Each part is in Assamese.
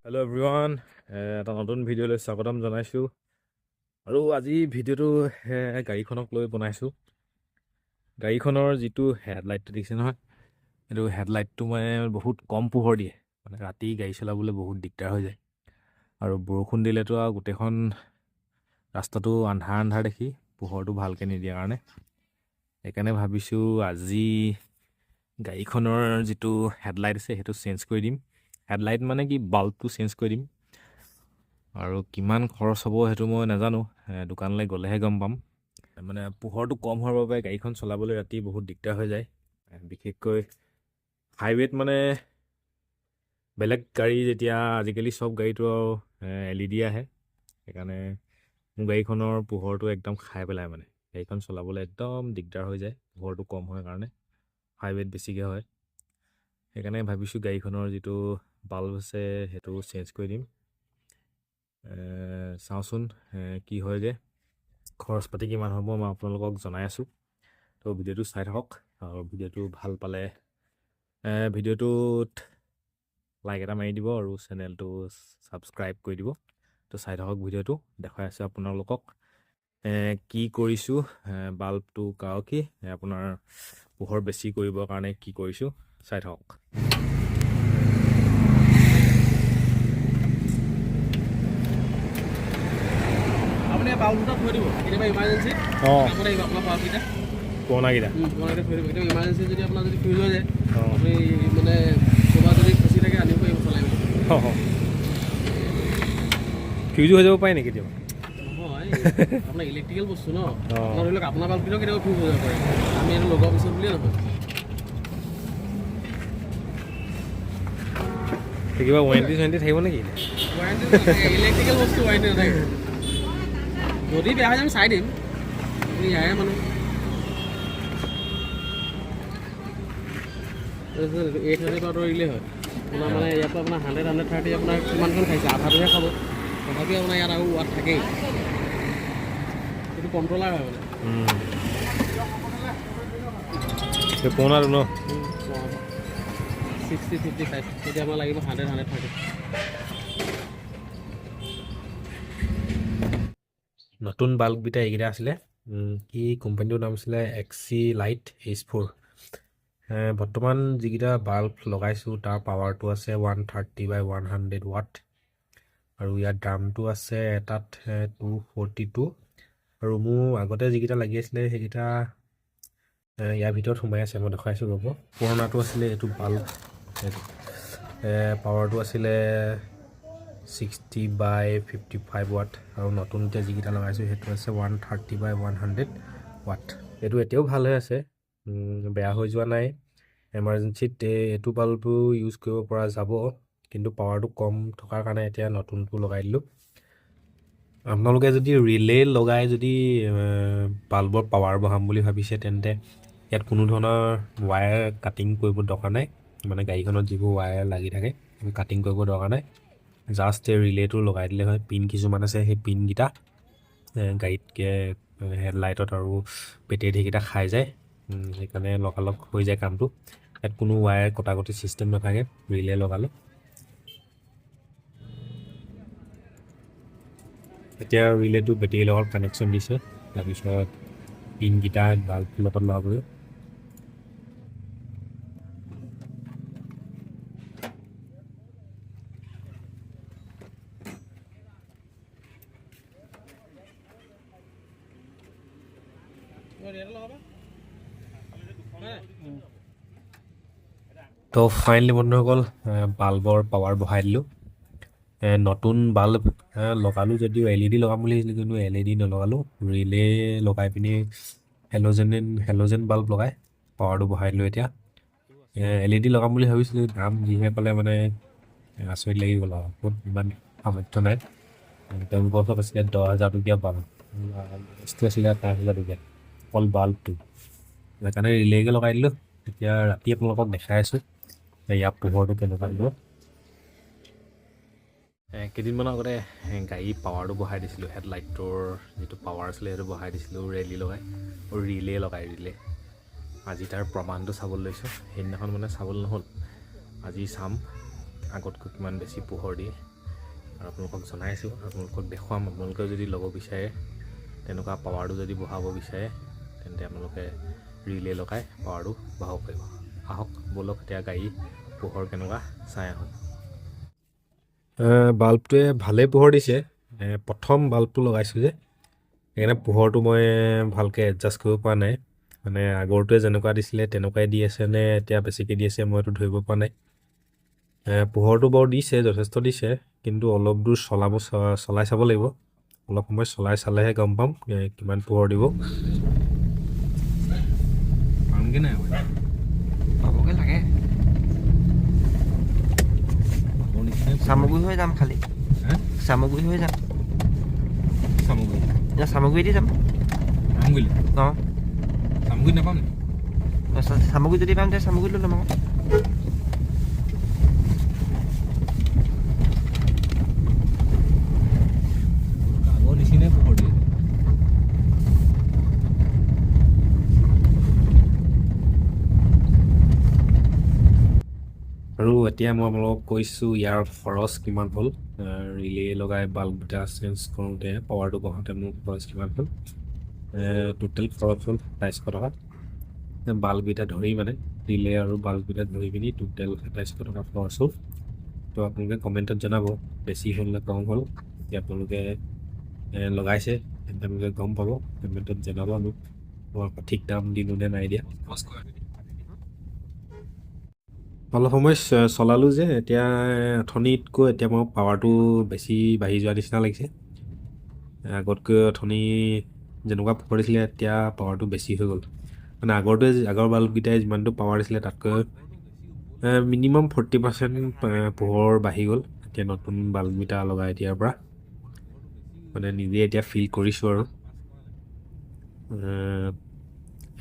হেল্ল' এভৰিৱান, এটা নতুন ভিডিঅ'লৈ স্বাগতম জনাইছোঁ। আৰু আজি ভিডিঅ'টো গাড়ীখনক লৈ বনাইছোঁ। গাড়ীখনৰ যিটো হেডলাইটটো দেখিছে নহয়, সেইটো হেডলাইটটো মানে বহুত কম পোহৰ দিয়ে, মানে ৰাতি গাড়ী চলাবলৈ বহুত দিগদাৰ হৈ যায়। আৰু বৰষুণ দিলেতো আৰু গোটেইখন ৰাস্তাটো আন্ধাৰ আন্ধাৰ দেখি পোহৰটো ভালকৈ নিদিয়াৰ কাৰণে সেইকাৰণে ভাবিছোঁ আজি গাড়ীখনৰ যিটো হেডলাইট আছে সেইটো চেঞ্জ কৰি দিম। হেডলাইট মানে কি, বাল্বটো চেঞ্জ কৰি দিম। আৰু কিমান খৰচ হ'ব সেইটো মই নাজানো, দোকানলৈ গ'লেহে গম পাম। মানে পোহৰটো কম হোৱাৰ বাবে গাড়ীখন চলাবলৈ ৰাতি বহুত দিগদাৰ হৈ যায়। বিশেষকৈ হাইৱেত মানে বেলেগ গাড়ী যেতিয়া আজিকালি চব গাড়ীটো আৰু LED আহে, সেইকাৰণে মোৰ গাড়ীখনৰ পোহৰটো একদম খাই পেলাই। মানে গাড়ীখন চলাবলৈ একদম দিগদাৰ হৈ যায়, পোহৰটো কম হয় কাৰণে। হাইৱেত বেছিকৈ হয়, সেইকাৰণে ভাবিছোঁ গাড়ীখনৰ যিটো বাল্ব আছে সেইটো চেঞ্জ কৰি দিম। চাওঁচোন কি হয়গৈ, খৰচ পাতি কিমান হ'ব মই আপোনালোকক জনাই আছোঁ। তো ভিডিঅ'টো চাই থাকক, আৰু ভিডিঅ'টো ভাল পালে ভিডিঅ'টোত লাইক এটা মাৰি দিব আৰু চেনেলটো ছাবস্ক্ৰাইব কৰি দিব। তো চাই থাকক, ভিডিঅ'টো দেখাই আছোঁ আপোনালোকক কি কৰিছোঁ। বাল্বটো কি আপোনাৰ পোহৰ বেছি কৰিবৰ কাৰণে কি কৰিছোঁ, চাই থাকক। আপুনি বাল্বটা থৈ দিব, কেতিয়াবা ইমাৰ্জেঞ্চি কামত আহিব আপোনাৰ বাল্বকেইটা, পুৰণাকেইটা থৈ দিব। কেতিয়াবা ইমাৰ্জেঞ্চি যদি আপোনাৰ যদি ফিউজ হৈ যায়, আপুনি মানে ক'ৰবাত যদি ফচি থাকে আনিব পাৰিব চলাই মেলি। ফিউজো হৈ যাব পাৰে নেকি কেতিয়াবা? নহয়, আপোনাৰ ইলেক্ট্ৰিকেল বস্তু ন, আপোনাৰ ধৰি লওক আপোনাৰ বাল্বকেইটাও কেতিয়াবা ফিউজ হৈ যাব পাৰে। আমি এইটো লগোৱাৰ পিছত বুলিয়ে নহয়। কিবা ৱাৰেণ্টি থাকিব নেকি? ৱাৰেণ্টি নাথাকে, ইলেক্ট্ৰিকেল বস্তু ৱাৰেণ্টি নাথাকে। যদি বেয়া হৈ যায় আমি চাই দিম, আপুনি ইয়াৰে মানুহ। 800 দিলেই হয় আপোনাৰ। মানে ইয়াতো আপোনাৰ 100-130 আপোনাৰ কিমানখন খাইছে, আধাটোহে খাব। তথাপি আপোনাৰ ইয়াত আৰু ৱাট থাকেই, সেইটো কণ্ট্ৰলাৰ হয় মানে। পুৰণাটো ন 60-55, তেতিয়া আমাৰ লাগিব 100-130। নতুন বাল্বকেইটা এইকেইটা আছিলে, কি কোম্পানীটোৰ নাম আছিলে হেডলাইট H4। বৰ্তমান যিকেইটা বাল্ব লগাইছোঁ তাৰ পাৱাৰটো আছে 130/100 ৱাট, আৰু ইয়াৰ দামটো আছে এটাত 242। আৰু মোৰ আগতে যিকেইটা লাগি আছিলে সেইকেইটা ইয়াৰ ভিতৰত সোমাই আছে, মই দেখুৱাইছোঁ ৰ'ব। পুৰণাটো আছিলে এইটো বাল্ব, পাৱাৰটো আছিলে 60/55 ৱাট, আৰু নতুন এতিয়া যিকেইটা লগাইছোঁ সেইটো আছে 130/100 ৱাট। এইটো এতিয়াও ভাল হৈ আছে, বেয়া হৈ যোৱা নাই। এমাৰ্জেঞ্চিত এইটো বাল্বো ইউজ কৰিব পৰা যাব, কিন্তু পাৱাৰটো কম থকাৰ কাৰণে এতিয়া নতুনটো লগাই দিলোঁ। আপোনালোকে যদি ৰিলে লগাই যদি বাল্বৰ পাৱাৰ বঢ়াম বুলি ভাবিছে, তেন্তে ইয়াত কোনো ধৰণৰ ৱায়াৰ কাটিং কৰিব দৰকাৰ নাই। মানে গাড়ীখনত যিবোৰ ৱায়াৰ লাগি থাকে সেইবোৰ কাটিং কৰিব দৰকাৰ নাই, জাষ্ট ৰিলেটো লগাই দিলে হয়। পিন কিছুমান আছে, সেই পিনকেইটা গাড়ীতকৈ হেডলাইটত আৰু বেটেৰীত সেইকেইটা খাই যায়, সেইকাৰণে লগালগ হৈ যায় কামটো। ইয়াত কোনো ৱায়াৰ কটাকটি ছিষ্টেম নাথাকে ৰিলে লগালে। এতিয়া ৰিলেটো বেটেৰীৰ লগত কানেকশ্যন দিছে, তাৰপিছত পিনকেইটা বাল্বটোৰ লগত লগাবলৈ। তো ফাইনেলি বন্ধুসকল, বাল্বৰ পাৱাৰ বঢ়াই দিলোঁ। নতুন বাল্ব লগালোঁ যদিও LED লগাম বুলি ভাবিছিলোঁ, কিন্তু LED নলগালোঁ, ৰিলে লগাই পিনি হেল'জেন বাল্ব লগাই পাৱাৰটো বঢ়াই দিলোঁ। এতিয়া LED লগাম বুলি ভাবিছিলোঁ, দাম যিহে পালে মানে আচৰিত লাগি গ'ল আৰু। বহুত ইমান সামৰ্থ্য নাই। তেওঁলোকৰ ওচৰত আছিলে 10,000 টকীয়া বাল্ব, বস্তু আছিলে 5,000 টকীয়া, অকল বাল্বটো। সেইকাৰণে ৰিলেকে লগাই দিলোঁ। এতিয়া ৰাতি আপোনালোকক দেখাই আছোঁ ইয়াৰ পোহৰটো কেনেকুৱা দিব। কেইদিনমানৰ আগতে গাড়ী পাৱাৰটো বঢ়াই দিছিলোঁ, হেডলাইটটোৰ যিটো পাৱাৰ আছিলে সেইটো বঢ়াই দিছিলোঁ ৰিলে লগাই, আজি তাৰ প্ৰমাণটো চাবলৈ লৈছোঁ। সেইদিনাখন মানে চাবলৈ নহ'ল, আজি চাম আগতকৈ কিমান বেছি পোহৰ দিয়ে আৰু আপোনালোকক জনাইছোঁ, আপোনালোকক দেখুৱাম। আপোনালোকে যদি ল'ব বিচাৰে, তেনেকুৱা পাৱাৰটো যদি বঢ়াব বিচাৰে, তেন্তে আপোনালোকে ৰিলে লগাই পাৱাৰটো বঢ়াব পাৰিব। আহক ব'লক এতিয়া গাড়ী পোহৰ কেনেকুৱা চাই আহোঁ। বাল্বটোৱে ভালেই পোহৰ দিছে। প্ৰথম বাল্বটো লগাইছোঁ যে, সেইকাৰণে পোহৰটো মই ভালকৈ এডজাষ্ট কৰিব পৰা নাই। মানে আগৰটোৱে যেনেকুৱা দিছিলে তেনেকুৱাই দি আছে নে এতিয়া বেছিকৈ দি আছে মইতো ধৰিব পৰা নাই। পোহৰটো বাৰু দিছে, যথেষ্ট দিছে, কিন্তু অলপ দূৰ চলাই চাব লাগিব। অলপ সময় চলাই চালেহে গম পাম কিমান পোহৰ দিব। পামগৈ নাই পাবগৈ লাগে। চামগুৰি হৈ যাম খালি। চামগুৰি হৈ যাম। চামগুৰি দি যাম। অঁ চামগুৰিত নাপাম নি? চামগুৰি যদি পাম তেতিয়া চামগুৰিত লৈ ল'ম আকৌ। আগৰ নিচিনাই পোহৰ দিয়ে। আৰু এতিয়া মই আপোনালোকক কৈছোঁ ইয়াৰ খৰচ কিমান হ'ল। ৰিলে লগাই বাল্বকেইটা চেঞ্জ কৰোঁতে, পাৱাৰটো বঢ়াওঁতে মোৰ খৰচ কিমান হ'ল। টোটেল খৰচ হ'ল ২৭০০ টকা। বাল্বকেইটা ধৰি মানে ৰিলে আৰু বাল্বকেইটা ধৰি পিনি টোটেল ২৭০০ টকা খৰচ হ'ল। তো আপোনালোকে কমেণ্টত জনাব বেছি হ'ল নে কম হ'ল। এতিয়া আপোনালোকে লগাইছে তেন্তে আপোনালোকে গম পাব, কমেণ্টত জনাব মোক মই সঠিক দাম দিলোঁ নে নাই দিয়া। অলপ সময় চলালোঁ যে, এতিয়া অথনিতকৈ এতিয়া মোৰ পাৱাৰটো বেছি বাঢ়ি যোৱা নিচিনা লাগিছে। আগতকৈ অথনি যেনেকুৱা পোহৰ দিছিলে এতিয়া পাৱাৰটো বেছি হৈ গ'ল। মানে আগৰ বাল্বকেইটাই যিমানটো পাৱাৰ দিছিলে তাতকৈ মিনিমাম 40% পোহৰ বাঢ়ি গ'ল এতিয়া নতুন বাল্বকেইটা লগাই এতিয়াৰ পৰা। মানে নিজে এতিয়া ফিল কৰিছোঁ আৰু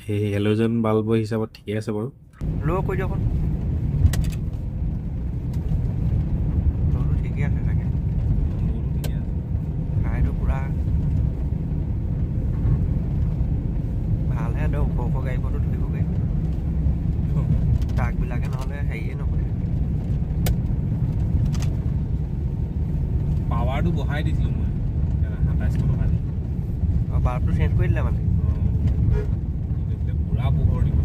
সেই হেল'জেন বাল্বৰ হিচাপত ঠিকে আছে বাৰু। ল' কৰি দিয়ক। ল'টো ঠিকে আছে চাগে। হাইটো পূৰা ভালহে দিয়ক। ওখ গাড়ীবোৰতো ধৰিবগৈ। ট্ৰাকবিলাকে নহ'লে হেৰিয়ে নকৰে। পাৱাৰটো বঢ়াই দিছিলোঁ মই ২৭০০ টকা দি। অঁ বাল্বটো চেঞ্জ কৰি দিলে মানে। পূৰা পোহৰ দিব।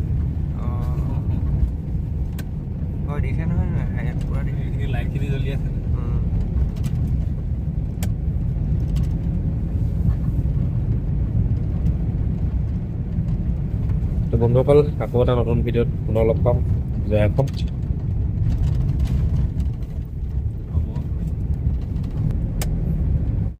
হয় দিছে নহয় পূৰা দিছে। এইখিনি লাইটখিনি জ্বলি আছে। তো বন্ধুসকল, আকৌ এটা নতুন ভিডিঅ'ত পুনৰ লগ পাম। জয় অসম।